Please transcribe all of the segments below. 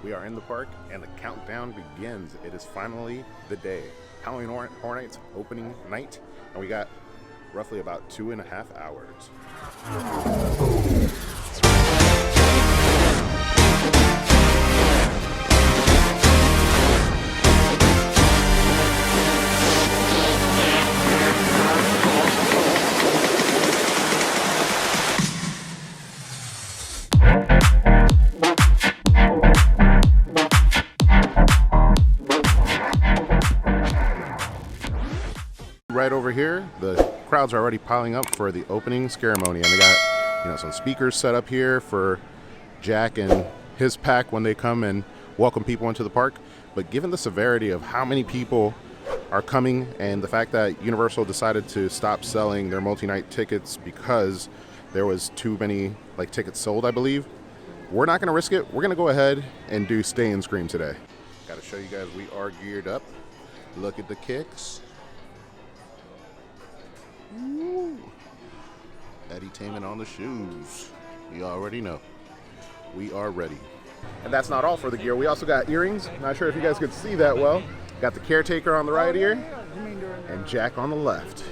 We are in the park and the countdown begins. It is finally the day. Halloween Horror Nights opening night, and we got roughly about 2.5 hours. Right over here, the crowds are already piling up for the opening ceremony, and they got, some speakers set up here for Jack and his pack when they come and welcome people into the park. But given the severity of how many people are coming and the fact that Universal decided to stop selling their multi-night tickets because there was too many tickets sold, I believe, we're not going to risk it. We're going to go ahead and do Stay and Scream today. Got to show you guys we are geared up. Look at the kicks. Ooh. Edutainment on the shoes. You already know. We are ready. And that's not all for the gear. We also got earrings. Not sure if you guys could see that well. Got the caretaker on the right ear and Jack on the left.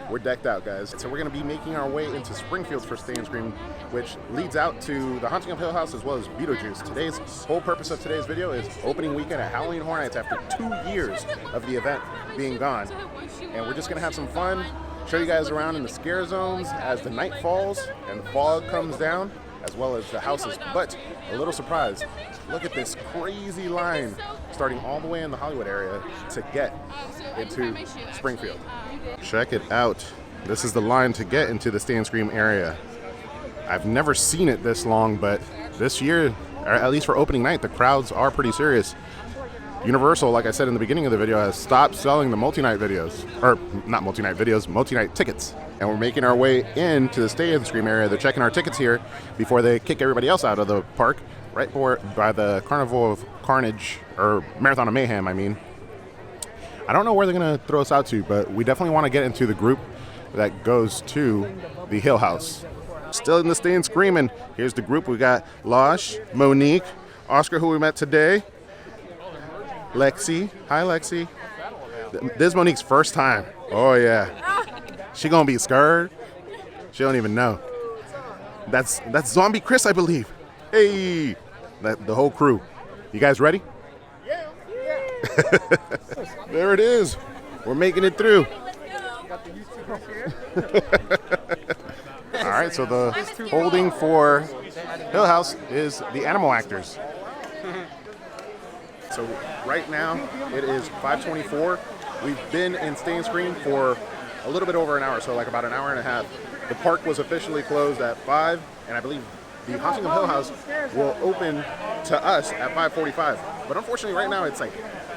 We're decked out, guys. So we're going to be making our way into Springfield for Stay and Scream, which leads out to the Haunting of Hill House as well as Beetlejuice. Today's whole purpose of today's video is opening weekend at Halloween Horror Nights after 2 years of the event being gone. And we're just going to have some fun, show you guys around in the scare zones as the night falls and the fog comes down, as well as the houses. But a little surprise, look at this crazy line starting all the way in the Hollywood area to get into Springfield. Check it out. This is the line to get into the Stay and Scream area. I've never seen it this long, but this year, or at least for opening night, the crowds are pretty serious. Universal, like I said in the beginning of the video, has stopped selling the multi-night videos, or not multi-night videos, multi-night tickets. And we're making our way into the Stay and Scream area. They're checking our tickets here before they kick everybody else out of the park, right by the Carnival of Carnage, or Marathon of Mayhem, I mean. I don't know where they're going to throw us out to, but we definitely want to get into the group that goes to the Hill House. Still in the Stay and Scream, and here's the group. We got Losh, Monique, Oscar, who we met today, Lexi. Hi, Lexi. This is Monique's first time. Oh, yeah. She gonna be scared. She don't even know. That's Zombie Chris, I believe. Hey, the whole crew. You guys ready? Yeah. There it is. We're making it through. All right, so the holding for Hill House is the animal actors. So right now it is 5:24. We've been in Stay and Scream for a little bit over an hour, so like about an hour and a half. The park was officially closed at 5, and I believe the Haunting of Hill House will open to us at 5:45. But unfortunately right now it's like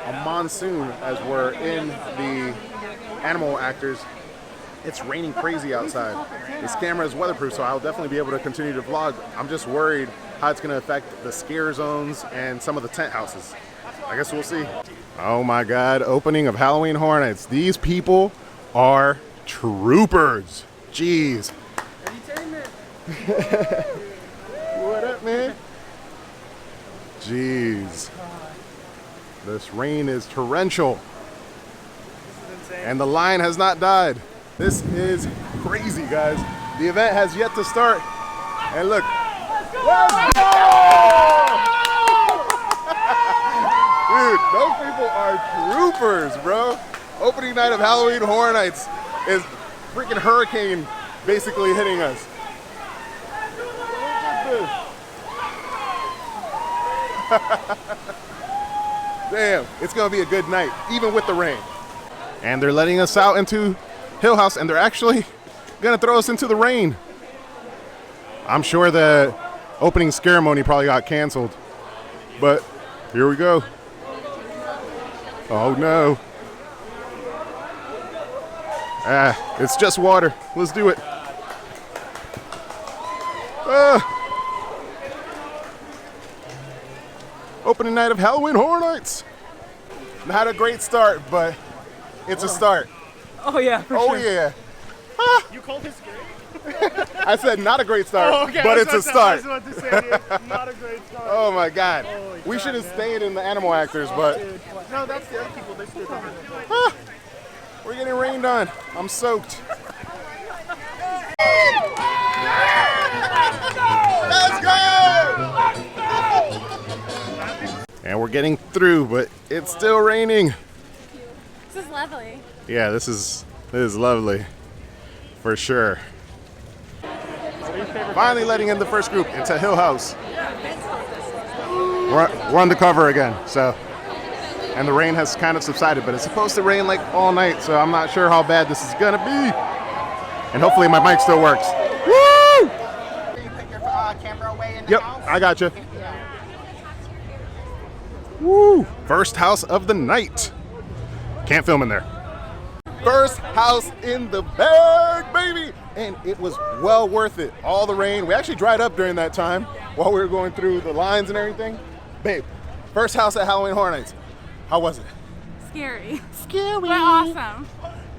a monsoon as we're in the animal actors. It's raining crazy outside. This camera is weatherproof, so I'll definitely be able to continue to vlog. I'm just worried how it's gonna affect the scare zones and some of the tent houses. I guess we'll see. Oh my God, opening of Halloween Horror Nights. These people are troopers. Jeez. What up, man? Jeez. This rain is torrential. And the line has not died. This is crazy, guys. The event has yet to start. And look. Let's go! Dude, those people are troopers, bro. Opening night of Halloween Horror Nights is freaking hurricane basically hitting us. Look at this. Damn, it's gonna be a good night, even with the rain. And they're letting us out into Hill House, and they're actually gonna throw us into the rain. I'm sure the opening ceremony probably got canceled, but here we go. Oh no. It's just water. Let's do it. Opening night of Halloween Horror Nights. Not a great start, but it's a start. Oh yeah, for sure. Oh yeah. You called this scary? I said not a great start, Oh, okay. but it's a start. I was about to say, dude, not a great start. Oh my God. Holy We crap, should have man. stayed in the animal actors, but Dude, no, that's the other people. They stood behind the plate. we're getting rained on. I'm soaked. Let's go! And we're getting through, but it's still raining. This is lovely. Yeah, this is lovely, for sure. Finally letting in the first group into Hill House. We're on the cover again, so. And the rain has kind of subsided, but it's supposed to rain like all night, so I'm not sure how bad this is gonna be. And hopefully my mic still works. Woo! You put your camera away in the Yep, house? I got you. Woo! First house of the night. Can't film in there. First house in the bag, baby! And it was well worth it. All the rain. We actually dried up during that time while we were going through the lines and everything. Babe, first house at Halloween Horror Nights. How was it? Scary. Scary. But awesome.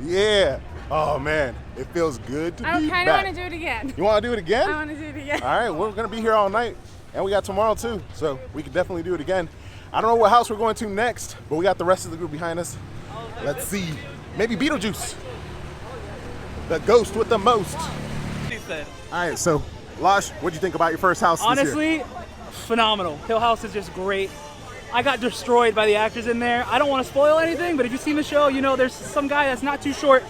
Yeah. Oh man, it feels good to I be kind of back. want to do it again. You want to do it again? I want to do it again. All right, we're gonna be here all night, and we got tomorrow too, so we can definitely do it again. I don't know what house we're going to next, but we got the rest of the group behind us. Let's see, maybe Beetlejuice, the ghost with the most. All right, so Losh, what'd you think about your first house this year? Honestly, phenomenal. Hill House is just great. I got destroyed by the actors in there. I don't want to spoil anything, but if you've seen the show, you know there's some guy that's not too short.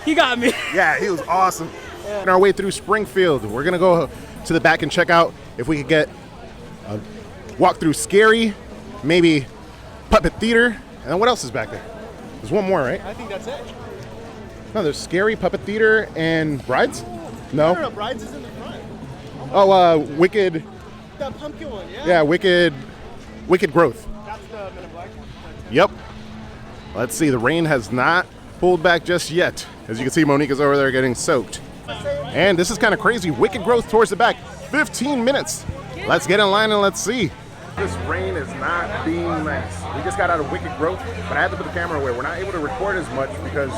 He got me. Yeah, he was awesome. On our way through Springfield, we're gonna go to the back and check out if we could get a walk through Scary, maybe Puppet Theater, and then what else is back there? There's one more, right? I think that's it. No, there's Scary, Puppet Theater, and Brides? No? No, Brides is in the front. Oh, Wicked. That pumpkin one, yeah. Yeah, Wicked Growth. That's the Men in Black one. Yep. Let's see, the rain has not pulled back just yet. As you can see, Monica's over there getting soaked. And this is kind of crazy. Wicked Growth towards the back. 15 minutes. Let's get in line and let's see. This rain is not being nice. We just got out of Wicked Growth, but I had to put the camera away. We're not able to record as much because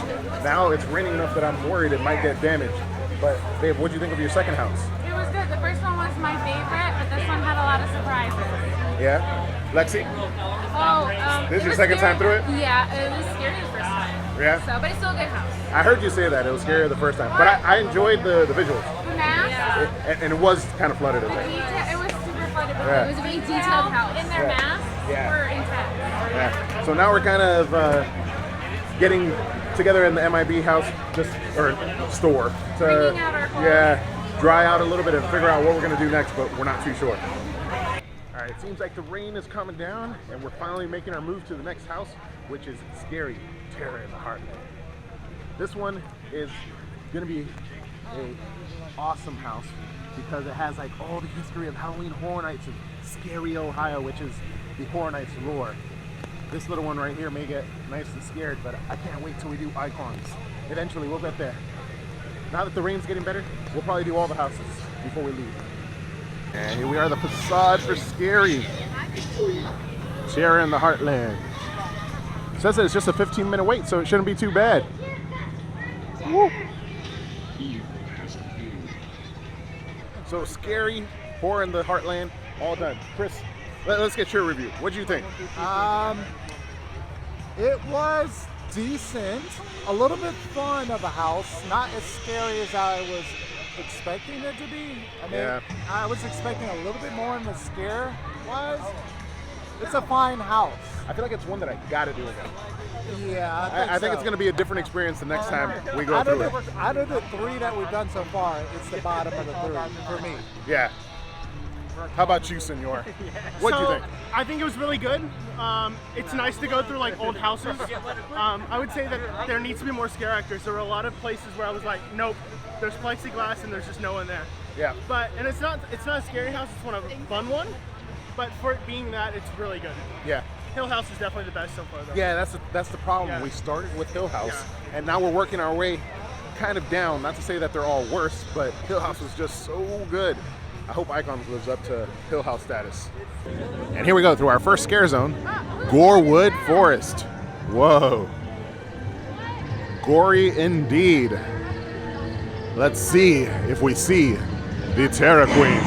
now it's raining enough that I'm worried it might get damaged. But babe, what'd you think of your second house? It was good. The first one was my favorite, but this one had a lot of surprises. Yeah? Lexi? Oh, This is it your was second time scary. through it? Yeah, it was scary the first time. Yeah? So, but it's still a good house. I heard you say that. It was scarier the first time. But I enjoyed the visuals. The mask, And it was kind of flooded, I the think. detail, it was super flooded, but Yeah. it was a very detailed house. And their Yeah. masks Yeah. were intense. Yeah. So now we're kind of getting together in the MIB house, or store, to Bringing out our clothes. dry out a little bit and figure out what we're gonna do next, but we're not too sure. All right, it seems like the rain is coming down, and we're finally making our move to the next house, which is Scary Terror in the Heartland. This one is gonna be an awesome house because it has like all the history of Halloween Horror Nights in Scary, Ohio, which is the Horror Nights lore. This little one right here may get nice and scared, but I can't wait till we do Icons. Eventually, we'll get there. Now that the rain's getting better, we'll probably do all the houses before we leave. And here we are, the facade for Scary. Terror in the Heartland. It says that it's just a 15-minute wait, so it shouldn't be too bad. Woo. So Scary, Horror in the Heartland, all done. Chris, let's get your review. What do you think? It was decent, a little bit fun of a house, not as scary as I was expecting it to be. I mean, Yeah. I was expecting a little bit more than the scare was. It's a fine house. I feel like it's one that I gotta do again. Yeah, I think it's so. going to be a different experience the next time we go Out of through it. Out of the three that we've done so far, it's the bottom of the three for me. Yeah. How about you, Senor? What do you think? I think it was really good. It's nice to go through like old houses. I would say that there needs to be more scare actors. There were a lot of places where I was like, nope, there's plexiglass and there's just no one there. Yeah. And it's not a scary house. It's a fun one. But for it being that, it's really good. Yeah. Hill House is definitely the best so far, though. Yeah, that's the problem. Yeah. We started with Hill House, and now we're working our way kind of down. Not to say that they're all worse, but Hill House was just so good. I hope Icons lives up to Hill House status. And here we go through our first scare zone, Gorewood Forest. Whoa. Gory indeed. Let's see if we see the Terror Queen.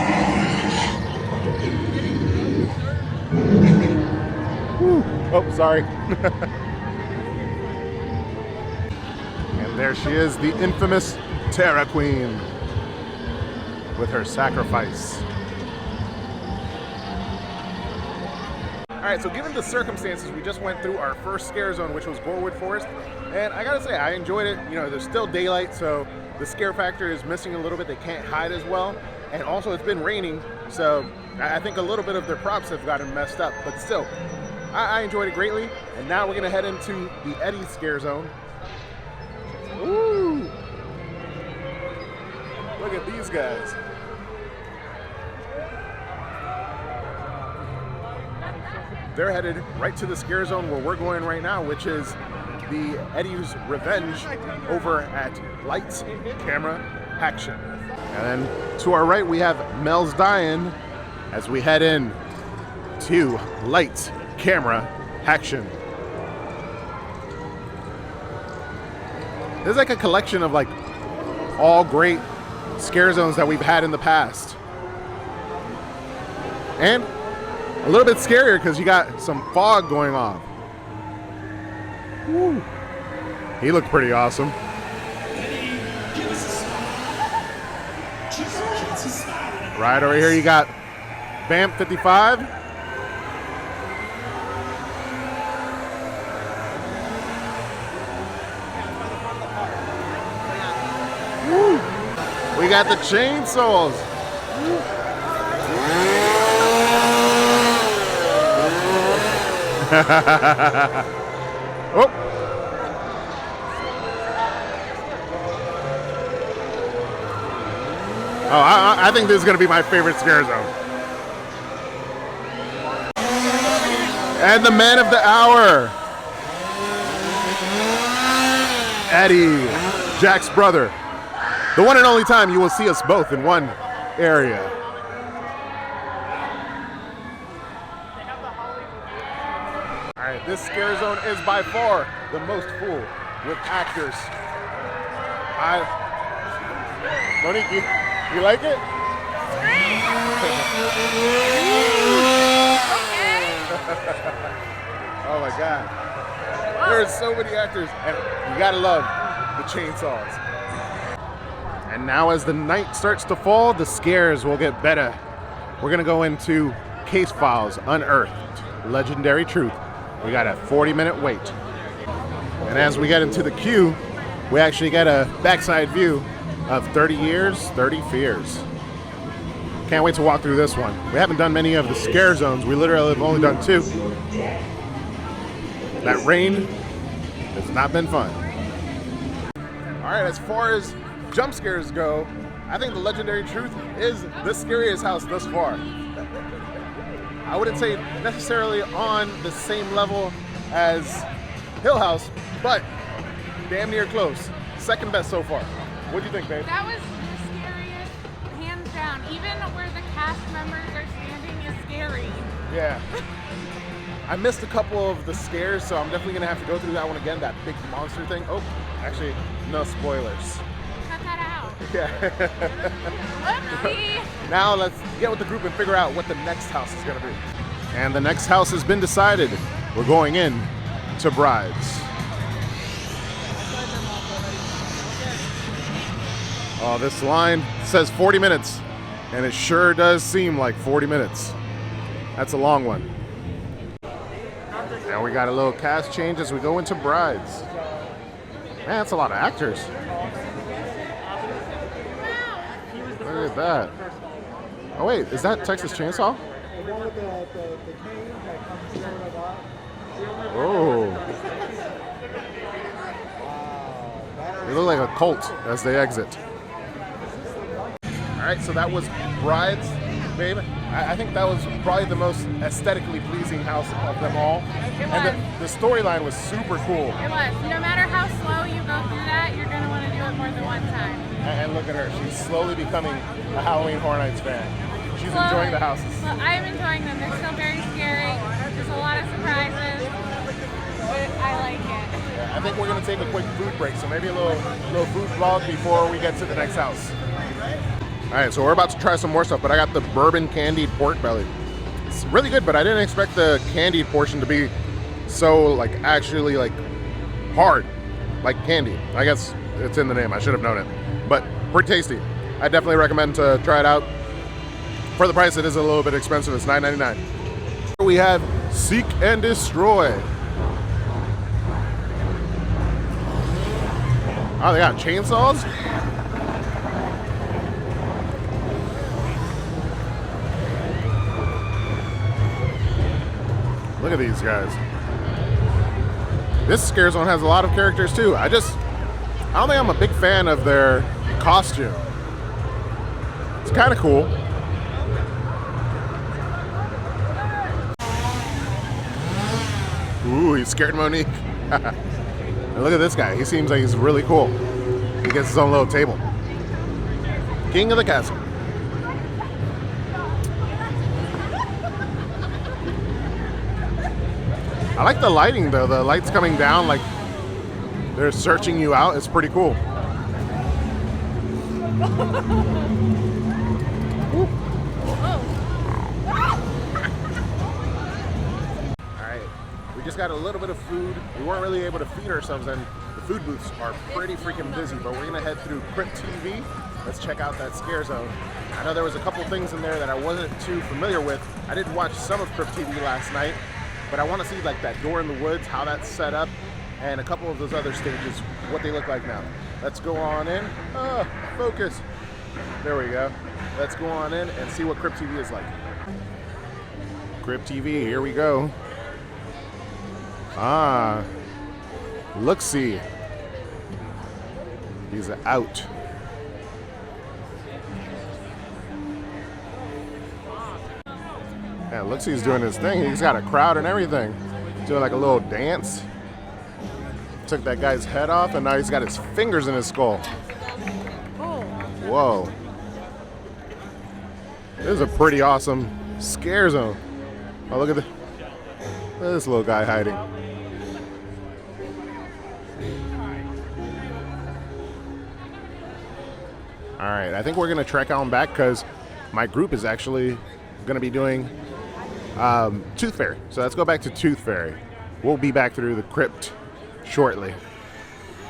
Woo. Oh, sorry. And there she is, the infamous Terror Queen with her sacrifice. All right, so given the circumstances, we just went through our first scare zone, which was Gorewood Forest, and I gotta say, I enjoyed it. You know, there's still daylight, so the scare factor is missing a little bit. They can't hide as well, and also it's been raining, so I think a little bit of their props have gotten messed up, but still, I enjoyed it greatly. And now we're gonna head into the Eddie scare zone. Ooh! Look at these guys. They're headed right to the scare zone where we're going right now, which is the Eddie's Revenge over at Lights, Camera, Action. And then to our right, we have Mel's Dying as we head in to Lights, Camera, Action. There's like a collection of like all great scare zones that we've had in the past. And a little bit scarier because you got some fog going on. Woo. He looked pretty awesome. Right over here you got Vamp 55. Woo. We got the chainsaws. Oh. I think this is going to be my favorite scare zone. And the man of the hour, Eddie, Jack's brother. The one and only time you will see us both in one area. All right, this scare zone is by far the most full with actors. Monique, you like it? Oh my God. There's so many actors, and you gotta love the chainsaws. And now as the night starts to fall, the scares will get better. We're gonna go into Case Files Unearthed, Legendary Truth. We got a 40-minute wait. And as we get into the queue, we actually get a backside view of 30 Years, 30 Fears. Can't wait to walk through this one. We haven't done many of the scare zones. We literally have only done 2. That rain has not been fun. All right, as far as jump scares go, I think the Legendary Truth is the scariest house thus far. I wouldn't say necessarily on the same level as Hill House, but damn near close. Second best so far. What do you think, babe? That was the scariest, hands down. Even where the cast members are standing is scary. Yeah. I missed a couple of the scares, so I'm definitely gonna have to go through that one again, that big monster thing. Oh, actually, no spoilers. Cut that out. Yeah. Whoopsie. Now let's get with the group and figure out what the next house is gonna be. And the next house has been decided. We're going in to Brides. Oh, this line says 40 minutes, and it sure does seem like 40 minutes. That's a long one. Now we got a little cast change as we go into Brides. Man, that's a lot of actors. Look at that. Oh wait, is that Texas Chainsaw? Oh. They look like a cult as they exit. All right, so that was Brides, babe. I think that was probably the most aesthetically pleasing house of them all. And the storyline was super cool. It was. No matter how slow you go through that, you're going to want to do it more than one time. And look at her. She's slowly becoming a Halloween Horror Nights fan. She's enjoying the houses. Well, I'm enjoying them. They're still very scary. There's a lot of surprises. But I like it. Yeah, I think we're going to take a quick food break. So maybe a little food vlog before we get to the next house. All right, so we're about to try some more stuff, but I got the bourbon candied pork belly. It's really good, but I didn't expect the candied portion to be so like actually like hard, like candy. I guess it's in the name. I should have known it, but pretty tasty. I definitely recommend to try it out. For the price, it is a little bit expensive. It's $9.99. We have Seek and Destroy. Oh, they got chainsaws? Look at these guys. This Scare Zone has a lot of characters too. I don't think I'm a big fan of their costume. It's kind of cool. Ooh, he scared Monique. And look at this guy. He seems like he's really cool. He gets his own little table. King of the castle. I like the lighting though. The lights coming down like they're searching you out. It's pretty cool. We just got a little bit of food. We weren't really able to feed ourselves, and the food booths are pretty freaking busy, but we're gonna head through Crypt TV. Let's check out that Scare Zone. I know there was a couple things in there that I wasn't too familiar with. I did watch some of Crypt TV last night, but I wanna see like that door in the woods, how that's set up, and a couple of those other stages, what they look like now. Let's go on in. Focus. There we go. Let's go on in and see what Crypt TV is like. Crypt TV, here we go. Look-see. He's out. Yeah, Look-see's doing his thing. He's got a crowd and everything. Doing like a little dance. Took that guy's head off and now he's got his fingers in his skull. Whoa. This is a pretty awesome Scare Zone. Oh, look at this little guy hiding. All right, I think we're gonna trek on back because my group is actually gonna be doing Tooth Fairy. So let's go back to Tooth Fairy. We'll be back through the crypt shortly.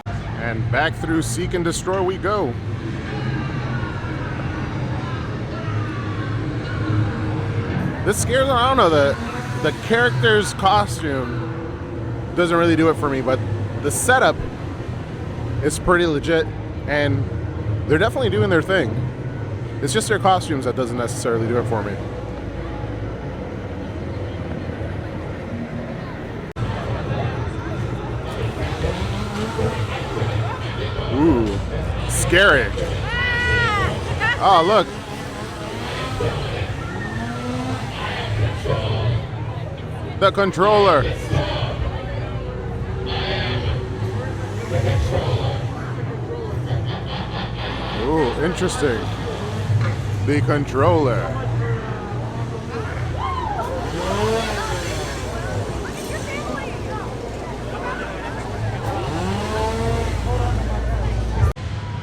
And back through Seek and Destroy we go. This Scare Zone, I don't know, the character's costume doesn't really do it for me, but the setup is pretty legit and they're definitely doing their thing. It's just their costumes that doesn't necessarily do it for me. Ooh, scary. Oh, look. The controller. Ooh, interesting. The controller.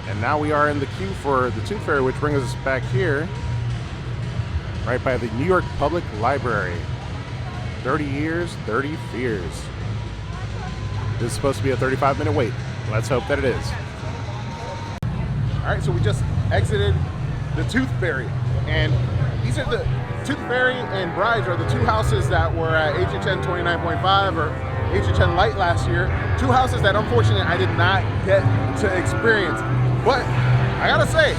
And now we are in the queue for the Tooth Fairy, which brings us back here, right by the New York Public Library. 30 years, 30 fears. This is supposed to be a 35-minute wait. Let's hope that it is. All right, so we just exited the Tooth Fairy, and these are the Tooth Fairy and Brides are the two houses that were at HHN 29.5 or HHN Light last year. Two houses that unfortunately I did not get to experience, but I gotta say,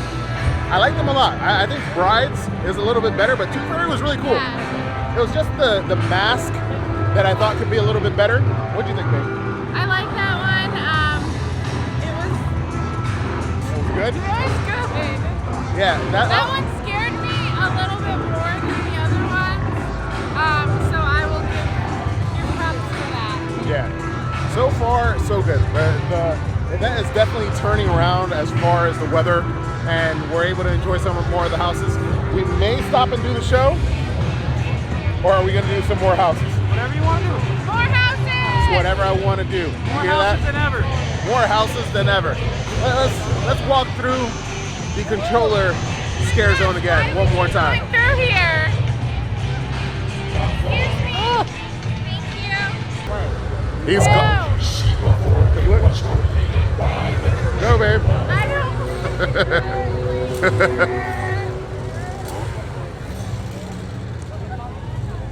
I like them a lot. I think Brides is a little bit better, but Tooth Fairy was really cool. Yeah. It was just the mask that I thought could be a little bit better. What do you think, babe? I like that one. Good? It was good. Yeah, That one scared me a little bit more than the other ones. So I will give props for that. Yeah. So far, so good. The event is definitely turning around as far as the weather, and we're able to enjoy some more of the houses. We may stop and do the show, or are we going to do some more houses? Whatever you want to do. More houses! whatever I want to do. You hear that? Than ever. More houses than ever. Let's walk through the controller scare zone again one more time. Going through here. Excuse me. Thank you. He's go, babe. I don't.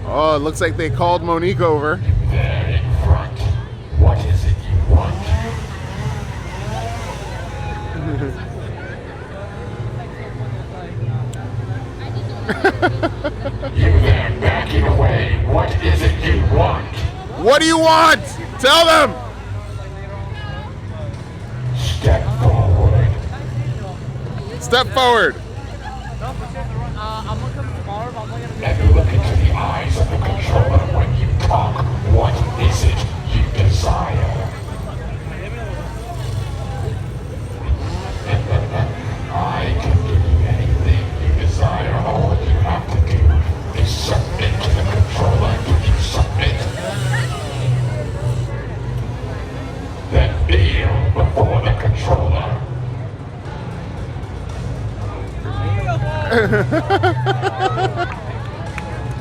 Oh, it looks like they called Monique over. There in front. What is it you want? You there backing away. What is it you want? What do you want? Tell them. Step forward. Step forward. And look into the eyes of the controller when you talk. What is it you desire? I can give you anything you desire. All you have to do is submit to the controller. If you submit, then kneel before the controller.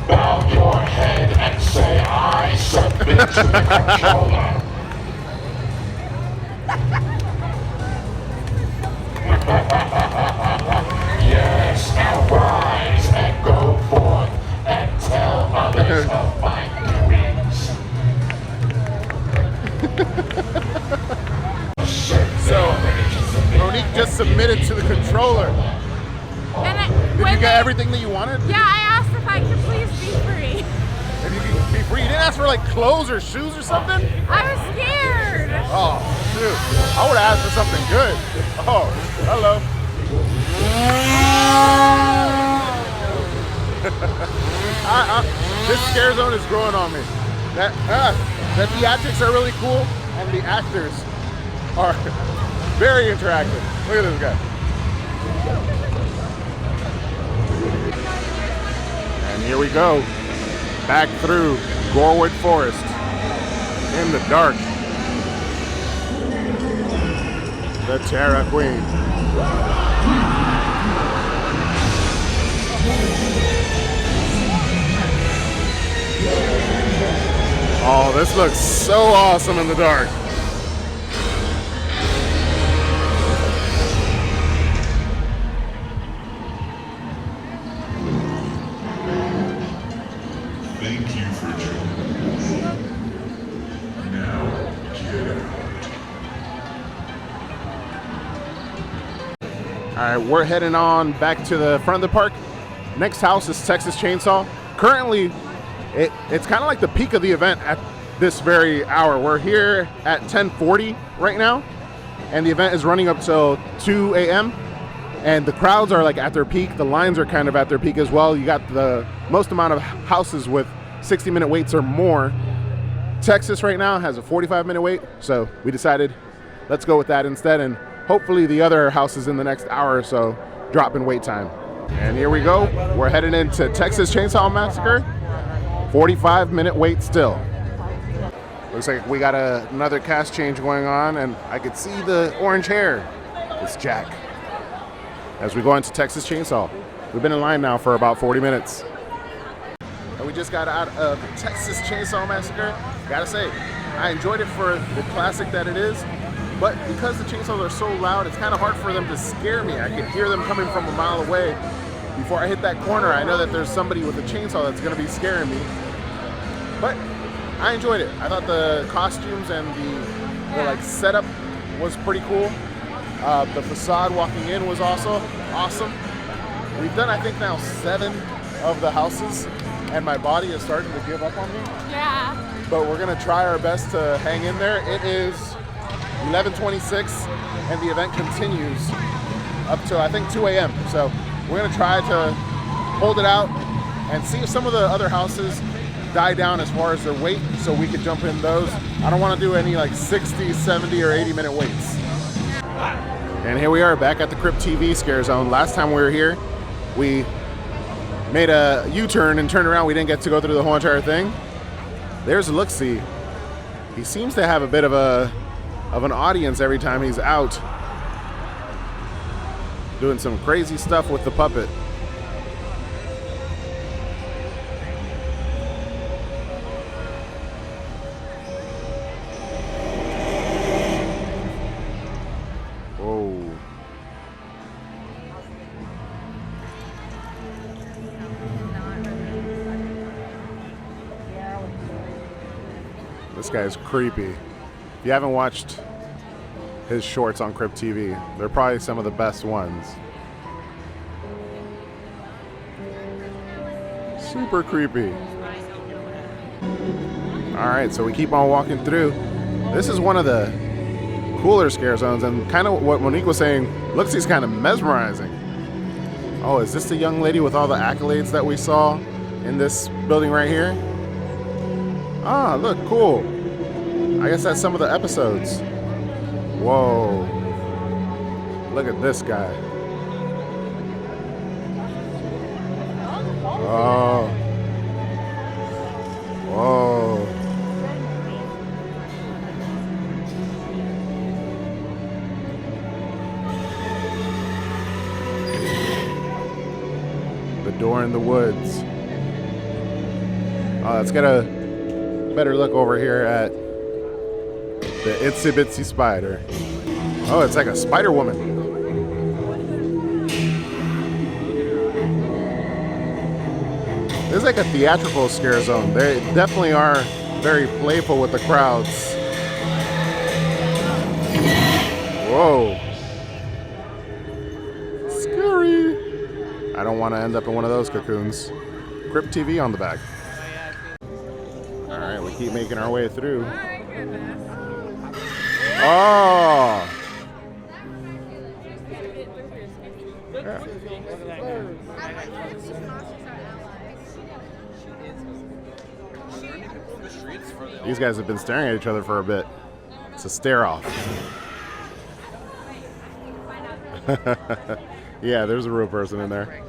Bow your head and say, I submit to the controller. Yes, now rise and go forth and tell others of my doings. So, Monique just submitted to the controller. Did you get everything that you wanted? Yeah, I asked if I could please be free. If you could be free. You didn't ask for like clothes or shoes or something? I was scared. Oh, shoot. I would have asked for something good. Oh, hello. This scare zone is growing on me. The theatrics are really cool, and the actors are very interactive. Look at this guy. And here we go, back through Gorwood Forest in the dark. The Terra Queen. Oh, this looks so awesome in the dark. Thank you for joining us. Now, get out. All right, we're heading on back to the front of the park. Next house is Texas Chainsaw. Currently, it's kind of like the peak of the event at this very hour. We're here at 10:40 right now, and the event is running up till 2 a.m. And the crowds are like at their peak. The lines are kind of at their peak as well. You got the most amount of houses with 60-minute waits or more. Texas right now has a 45-minute wait, so we decided let's go with that instead, and hopefully the other houses in the next hour or so drop in wait time. And here we go. We're heading into Texas Chainsaw Massacre. 45-minute wait still. Looks like we got another cast change going on, and I could see the orange hair. It's Jack. As we go into Texas Chainsaw. We've been in line now for about 40 minutes. And we just got out of Texas Chainsaw Massacre. Gotta say, I enjoyed it for the classic that it is, but because the chainsaws are so loud, it's kind of hard for them to scare me. I could hear them coming from a mile away. Before I hit that corner, I know that there's somebody with a chainsaw that's gonna be scaring me. But I enjoyed it. I thought the costumes and the like setup was pretty cool. The facade walking in was also awesome. We've done, I think, now 7 of the houses, and my body is starting to give up on me. Yeah. But we're gonna try our best to hang in there. It is 11:26, and the event continues up to, I think, 2 a.m. So we're gonna try to hold it out and see if some of the other houses die down as far as their wait, so we could jump in those. I don't want to do any like 60, 70, or 80-minute waits. And here we are back at the Crypt TV scare zone. Last time we were here, we made a U-turn and turned around. We didn't get to go through the whole entire thing. There's a look-see. He seems to have a bit of an audience every time he's out doing some crazy stuff with the puppet. Whoa. This guy's creepy. If you haven't watched his shorts on Crypt TV, they're probably some of the best ones. Super creepy. Alright, so we keep on walking through. This is one of the cooler scare zones, and kind of what Monique was saying, looks he's kind of mesmerizing. Oh, is this the young lady with all the accolades that we saw in this building right here? Ah, look, cool. I guess that's some of the episodes. Whoa. Look at this guy. Oh. Whoa. The door in the woods. Let's get a better look over here at the Itsy Bitsy Spider. Oh, it's like a Spider Woman. This is like a theatrical scare zone. They definitely are very playful with the crowds. Whoa. Scary. I don't want to end up in one of those cocoons. Crypt TV on the back. All right, we keep making our way through. Oh. Yeah. These guys have been staring at each other for a bit. It's a stare off. Yeah, there's a real person in there.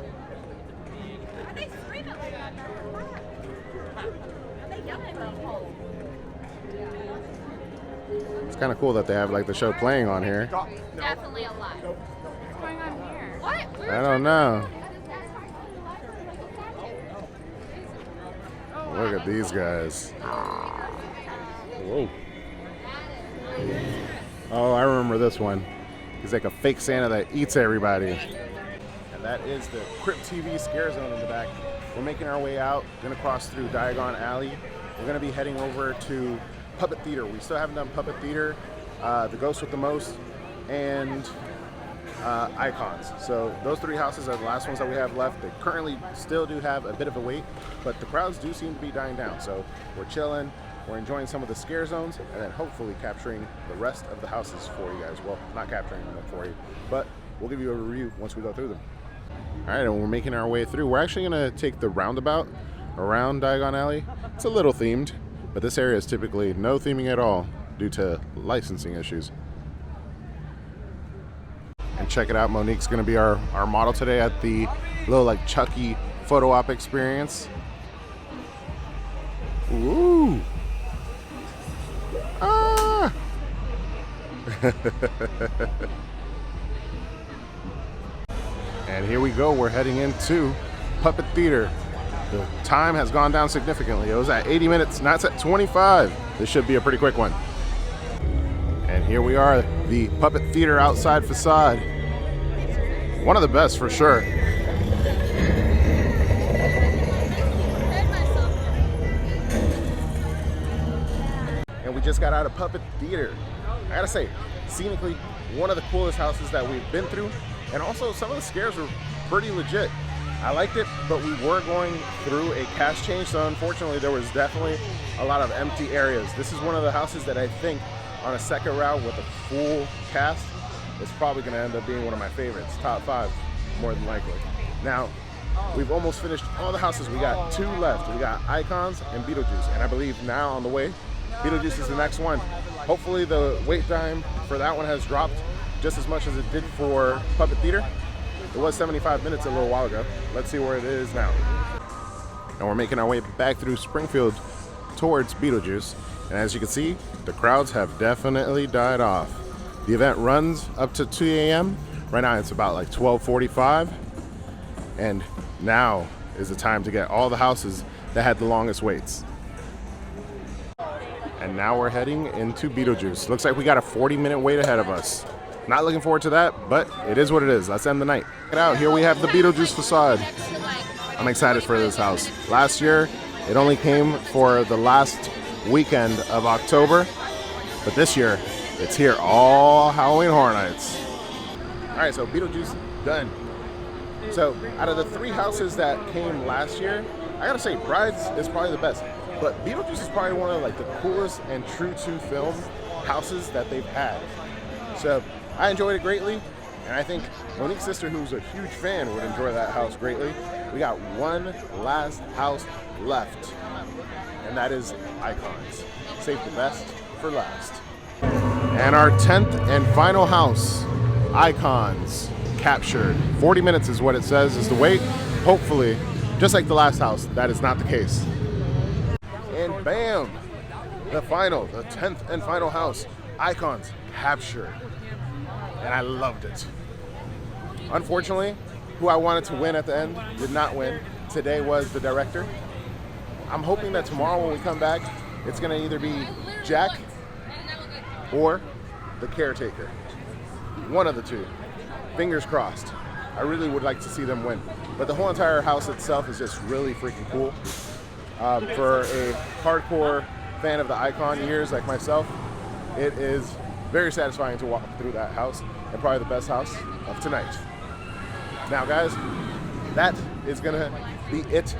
It's kind of cool that they have like the show playing on here. Definitely a lot. What's going on here? What? I don't know. Look at these guys. Whoa. Oh, I remember this one. He's like a fake Santa that eats everybody. And that is the Crypt TV scare zone in the back. We're making our way out, gonna cross through Diagon Alley. We're gonna be heading over to Puppet Theater. We still haven't done Puppet Theater, The Ghost with the Most, and Icons. So those three houses are the last ones that we have left. They currently still do have a bit of a wait, but the crowds do seem to be dying down. So we're chilling, we're enjoying some of the scare zones, and then hopefully capturing the rest of the houses for you guys. Well, not capturing them for you, but we'll give you a review once we go through them. All right, and we're making our way through. We're actually gonna take the roundabout around Diagon Alley. It's a little themed, but this area is typically no theming at all due to licensing issues. And check it out, Monique's gonna be our model today at the little like Chucky photo op experience. Ooh. Ah. And here we go, we're heading into Puppet Theater. The time has gone down significantly. It was at 80 minutes, now it's at 25. This should be a pretty quick one. And here we are, the Puppet Theater outside facade. One of the best for sure. And we just got out of Puppet Theater. I gotta say, scenically, one of the coolest houses that we've been through. And also, some of the scares were pretty legit. I liked it, but we were going through a cast change, so unfortunately there was definitely a lot of empty areas. This is one of the houses that I think on a second round with a full cast is probably going to end up being one of my favorites, top 5 more than likely. Now, we've almost finished all the houses. We got 2 left. We got Icons and Beetlejuice, and I believe now on the way, Beetlejuice is the next one. Hopefully the wait time for that one has dropped just as much as it did for Puppet Theater. It was 75 minutes a little while ago. Let's see where it is now. And we're making our way back through Springfield towards Beetlejuice. And as you can see, the crowds have definitely died off. The event runs up to 2 a.m. Right now it's about like 12:45. And now is the time to get all the houses that had the longest waits. And now we're heading into Beetlejuice. Looks like we got a 40-minute wait ahead of us. Not looking forward to that, but it is what it is. Let's end the night. Check it out. Here we have the Beetlejuice facade. I'm excited for this house. Last year, it only came for the last weekend of October, but this year, it's here all Halloween Horror Nights. All right, so Beetlejuice done. So out of the 3 houses that came last year, I gotta say Brides is probably the best, but Beetlejuice is probably one of like the coolest and true to film houses that they've had. So I enjoyed it greatly, and I think Monique's sister, who's a huge fan, would enjoy that house greatly. We got one last house left, and that is Icons. Save the best for last. And our 10th and final house, Icons, captured. 40 minutes is what it says is the wait. Hopefully, just like the last house, that is not the case. And bam, the 10th and final house, Icons, captured. And I loved it. Unfortunately, who I wanted to win at the end did not win. Today was the director. I'm hoping that tomorrow when we come back, it's gonna either be Jack or the caretaker. One of the two. Fingers crossed. I really would like to see them win. But the whole entire house itself is just really freaking cool. For a hardcore fan of the Icon years like myself, it is very satisfying to walk through that house, and probably the best house of tonight. Now guys, that is gonna be it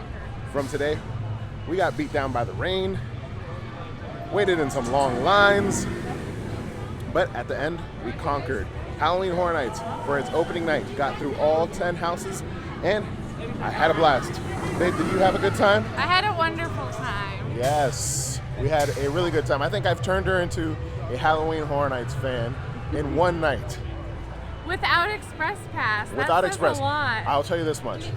from today. We got beat down by the rain, waited in some long lines, but at the end, we conquered. Halloween Horror Nights for its opening night, got through all 10 houses, and I had a blast. Babe, did you have a good time? I had a wonderful time. Yes, we had a really good time. I think I've turned her into a Halloween Horror Nights fan in one night. Without Express Pass. That Without says Express, a lot. I'll tell you this much.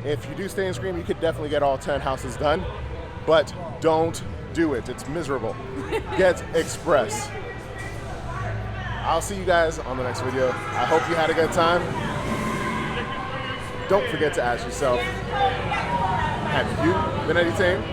If you do stay and scream, you could definitely get all 10 houses done, but don't do it. It's miserable. Get Express. I'll see you guys on the next video. I hope you had a good time. Don't forget to ask yourself, have you been entertained?